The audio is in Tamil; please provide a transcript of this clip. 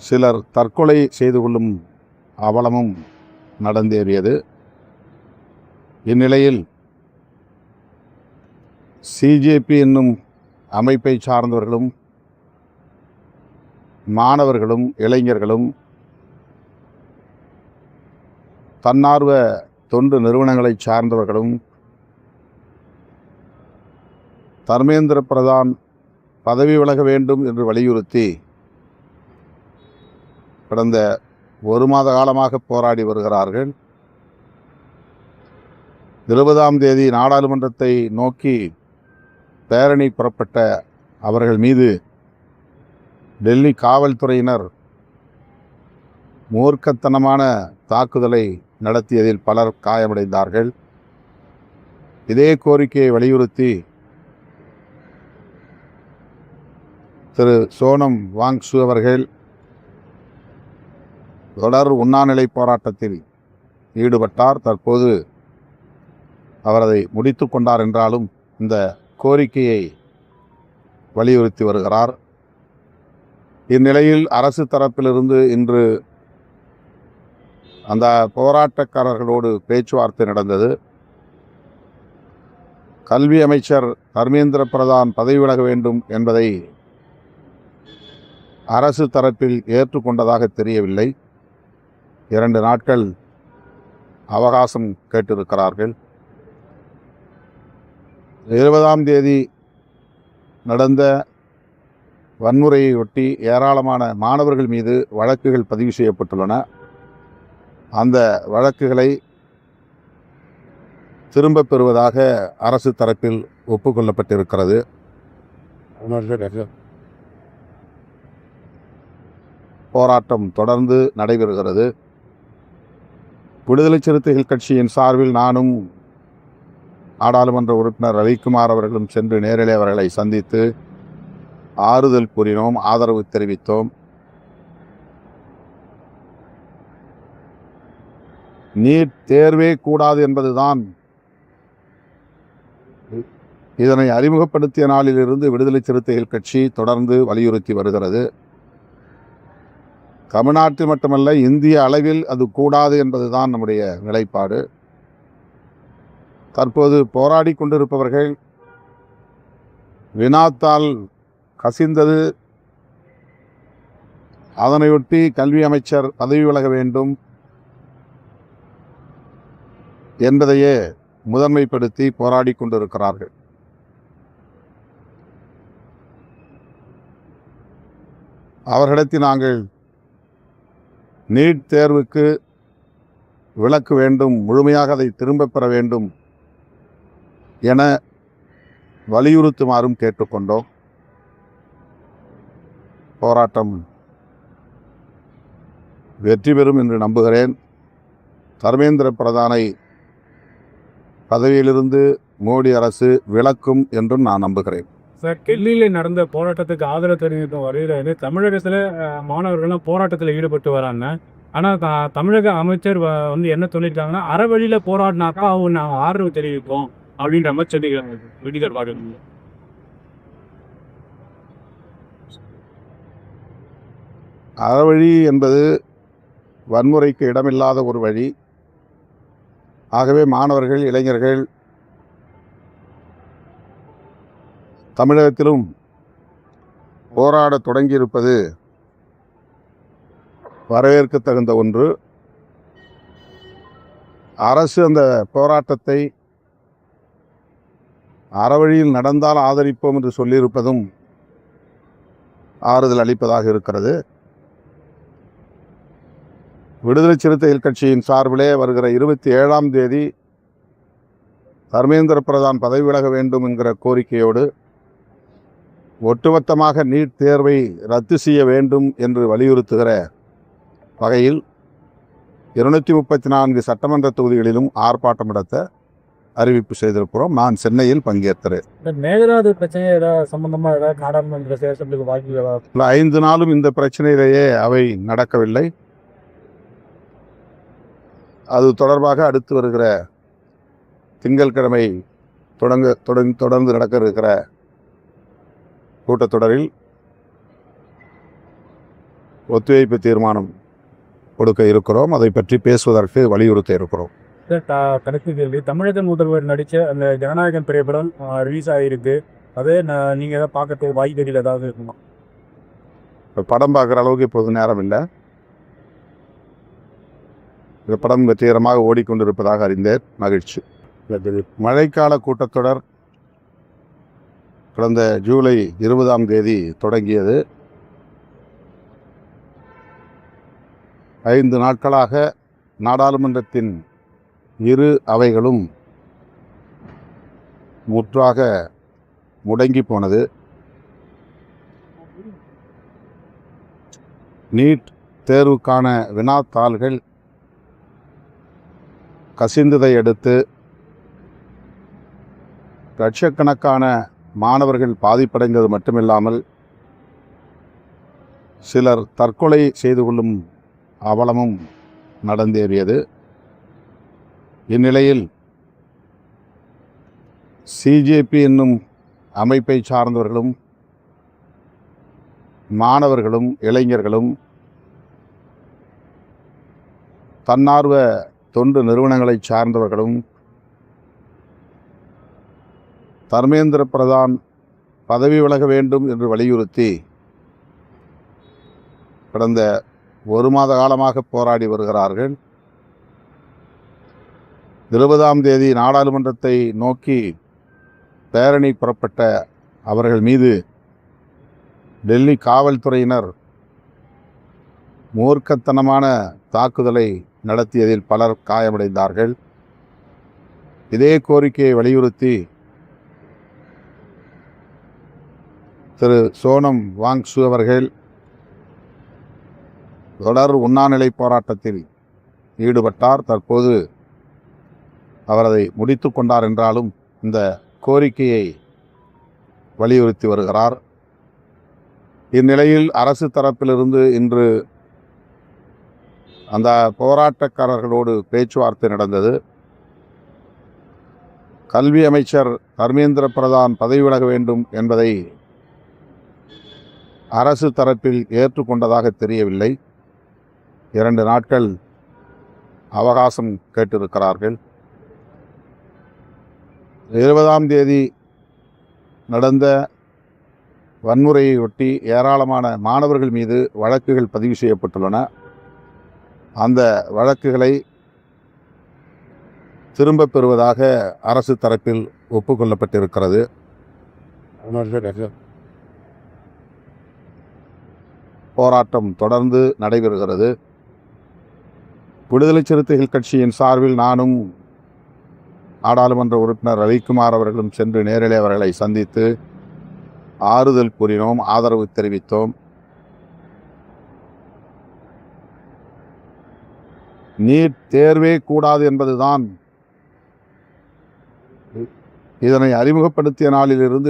சிலர் தற்கொலை செய்து கொள்ளும் அவலமும் நடந்தேறியது. இந்நிலையில் சிஜேபி என்னும் அமைப்பை சார்ந்தவர்களும் மாணவர்களும் இளைஞர்களும் தன்னார்வ தொண்டு நிறுவனங்களை சார்ந்தவர்களும் தர்மேந்திர பிரதான் பதவி விலக வேண்டும் என்று வலியுறுத்தி கடந்த 1 மாத காலமாக போராடி வருகிறார்கள். 20ஆம் தேதி நாடாளுமன்றத்தை நோக்கி பேரணி புறப்பட்ட அவர்கள் மீது டெல்லி காவல்துறையினர் மூர்க்கத்தனமான தாக்குதலை நடத்தியதில் பலர் காயமடைந்தார்கள். இதே கோரிக்கையை வலியுறுத்தி திரு சோனம் வாங்சு அவர்கள் தொடர் உண்ணாநிலை போராட்டத்தில் ஈடுபட்டார். தற்போது அவர் அதை முடித்து கொண்டார் என்றாலும் இந்த கோரிக்கையை வலியுறுத்தி வருகிறார். இந்நிலையில் அரசு தரப்பிலிருந்து இன்று அந்த போராட்டக்காரர்களோடு பேச்சுவார்த்தை நடந்தது. கல்வி அமைச்சர் தர்மேந்திர பிரதான் பதவி விலக வேண்டும் என்பதை அரசு தரப்பில் ஏற்றுக்கொண்டதாக தெரியவில்லை. 2 நாட்கள் அவகாசம் கேட்டிருக்கிறார்கள். 20ஆம் தேதி நடந்த வன்முறையொட்டி ஏராளமான மாணவர்கள் மீது வழக்குகள் பதிவு செய்யப்பட்டுள்ளன. அந்த வழக்குகளை திரும்பப் பெறுவதாக அரசு தரப்பில் ஒப்புக்கொள்ளப்பட்டிருக்கிறது. போராட்டம் தொடர்ந்து நடைபெறுகிறது. விடுதலை சிறுத்தைகள் கட்சியின் சார்பில் நானும் நாடாளுமன்ற உறுப்பினர் ரவிக்குமார் அவர்களும் சென்று நேரிலே அவர்களை சந்தித்து ஆறுதல் கூறினோம், ஆதரவு தெரிவித்தோம். நீட் தேர்வே கூடாது என்பதுதான் இதனை அறிமுகப்படுத்திய நாளிலிருந்து விடுதலை சிறுத்தைகள் கட்சி தொடர்ந்து வலியுறுத்தி வருகிறது. தமிழ்நாட்டில் மட்டுமல்ல, இந்திய அளவில் அது கூடாது என்பதுதான் நம்முடைய நிலைப்பாடு. தற்போது போராடி கொண்டிருப்பவர்கள் வினாத்தால் கசிந்தது, அதனையொட்டி கல்வி அமைச்சர் பதவி விலக வேண்டும் என்பதையே முதன்மைப்படுத்தி போராடி கொண்டிருக்கிறார்கள். அவர்களிடத்தில் நாங்கள் நீட் தேர்வுக்கு விலக்கு வேண்டும், முழுமையாக அதை திரும்பப் பெற வேண்டும் என வலியுறுத்துமாறும் கேட்டுக்கொண்டோம். போராட்டம் வெற்றி பெறும் என்று நம்புகிறேன். தர்மேந்திர பிரதானை பதவியிலிருந்து மோடி அரசு விலக்கும் என்றும் நான் நம்புகிறேன். சார், டெல்லியில் நடந்த போராட்டத்துக்கு ஆதரவு தெரிவிக்கும் வரையில் தமிழகத்தில் மாணவர்கள்லாம் போராட்டத்தில் ஈடுபட்டு வராங்க. ஆனால் தமிழக அமைச்சர் என்ன சொல்லியிருக்காங்கன்னா, அறவழியில் போராடினாக்கா அவங்க நாங்கள் ஆதரவு தெரிவிப்போம் அப்படின்ற மாதிரி சொல்லிக்கிறாங்க. விடுதல் பாருங்க. அறவழி என்பது வன்முறைக்கு இடமில்லாத ஒரு வழி. ஆகவே மாணவர்கள், இளைஞர்கள் தமிழகத்திலும் போராட தொடங்கியிருப்பது வரவேற்க தகுந்த ஒன்று. அரசு அந்த போராட்டத்தை அறவழியில் நடந்தால் ஆதரிப்போம் என்று சொல்லியிருப்பதும் ஆறுதல் அளிப்பதாக இருக்கிறது. விடுதலை சிறுத்தைகள் கட்சியின் சார்பிலே வருகிற 27ஆம் தேதி தர்மேந்திர பிரதான் பதவி விலக வேண்டும் என்கிற கோரிக்கையோடு ஒட்டுமொத்தமாக நீட் தேர்வை ரத்து செய்ய வேண்டும் என்று வலியுறுத்துகிற வகையில் 234 சட்டமன்ற தொகுதிகளிலும் ஆர்ப்பாட்டம் நடத்த அறிவிப்பு செய்திருக்கிறோம். நான் சென்னையில் பங்கேற்கிறேன். மேகதாது பிரச்சனை ஏதாவது சம்பந்தமாக ஏதாவது நாடாளுமன்ற சேர்க்கிறதுக்கு வாய்ப்பு 5 நாளும் இந்த பிரச்சனையிலேயே அவை நடக்கவில்லை. அது தொடர்பாக அடுத்து வருகிற திங்கட்கிழமை தொடர்ந்து நடக்க இருக்கிற கூட்டத்தொடரில் ஒத்திவைப்பு தீர்மானம் கொடுக்க இருக்கிறோம். அதை பற்றி பேசுவதற்கு வலியுறுத்த இருக்கிறோம். கடைசி கேள்வி, தமிழக முதல்வர் நடித்த அந்த ஜனநாயகன் திரைப்படம் ரிலீஸ் ஆகிருக்கு. அதே நீங்கள் ஏதாவது பார்க்கறதுக்கு வாய்ப்புகள் ஏதாவது இருக்குமா? இப்போ படம் பார்க்குற அளவுக்கு இப்போது நேரம் இல்லை. இந்த படம் வெற்றிகரமாக ஓடிக்கொண்டிருப்பதாக அறிந்தேன். மகிழ்ச்சி. மழைக்கால கூட்டத்தொடர் கடந்த ஜூலை 20ஆம் தேதி தொடங்கியது. 5 நாட்களாக நாடாளுமன்றத்தின் இரு அவைகளும் முற்றாக முடங்கி போனது. நீட் தேர்வுக்கான வினாத்தாள்கள் கசிந்ததை அடுத்து லட்சக்கணக்கான மாணவர்கள் பாதிப்படைந்தது மட்டுமில்லாமல் சிலர் தற்கொலை செய்து கொள்ளும் அவலமும் நடந்தேறியது. இந்நிலையில் சிஜேபி என்னும் அமைப்பை சார்ந்தவர்களும் மாணவர்களும் இளைஞர்களும் தன்னார்வ தொண்டு நிறுவனங்களை சார்ந்தவர்களும் தர்மேந்திர பிரதான் பதவி விலக வேண்டும் என்று வலியுறுத்தி கடந்த 1 மாத காலமாக போராடி வருகிறார்கள். 20ஆம் தேதி நாடாளுமன்றத்தை நோக்கி பேரணி புறப்பட்ட அவர்கள் மீது டெல்லி காவல்துறையினர் மூர்க்கத்தனமான தாக்குதலை நடத்தியதில் பலர் காயமடைந்தார்கள். இதே கோரிக்கையை வலியுறுத்தி திரு சோனம் வாங்சு அவர்கள் தொடர் உண்ணாநிலை போராட்டத்தில் ஈடுபட்டார். தற்போது அவர் அதை முடித்து கொண்டார் என்றாலும் இந்த கோரிக்கையை வலியுறுத்தி வருகிறார். இந்நிலையில் அரசு தரப்பிலிருந்து இன்று அந்த போராட்டக்காரர்களோடு பேச்சுவார்த்தை நடந்தது. கல்வி அமைச்சர் தர்மேந்திர பிரதான் பதவி விலக வேண்டும் என்பதை அரசு தரப்பில் ஏற்றுக்கொண்டதாக தெரியவில்லை. 2 நாட்கள் அவகாசம் கேட்டிருக்கிறார்கள். 20ஆம் தேதி நடந்த வன்முறையொட்டி ஏராளமான மாணவர்கள் மீது வழக்குகள் பதிவு செய்யப்பட்டுள்ளன. அந்த வழக்குகளை திரும்பப் பெறுவதாக அரசு தரப்பில் ஒப்புக்கொள்ளப்பட்டிருக்கிறது. போராட்டம் தொடர்ந்து நடைபெறுகிறது. விடுதலை சிறுத்தைகள் கட்சியின் சார்பில் நானும் நாடாளுமன்ற உறுப்பினர் ரவிக்குமார் அவர்களும் சென்று நேரிலே அவர்களை சந்தித்து ஆறுதல் கூறினோம், ஆதரவு தெரிவித்தோம். நீட் தேர்வே கூடாது என்பதுதான் இதனை அறிமுகப்படுத்திய நாளிலிருந்து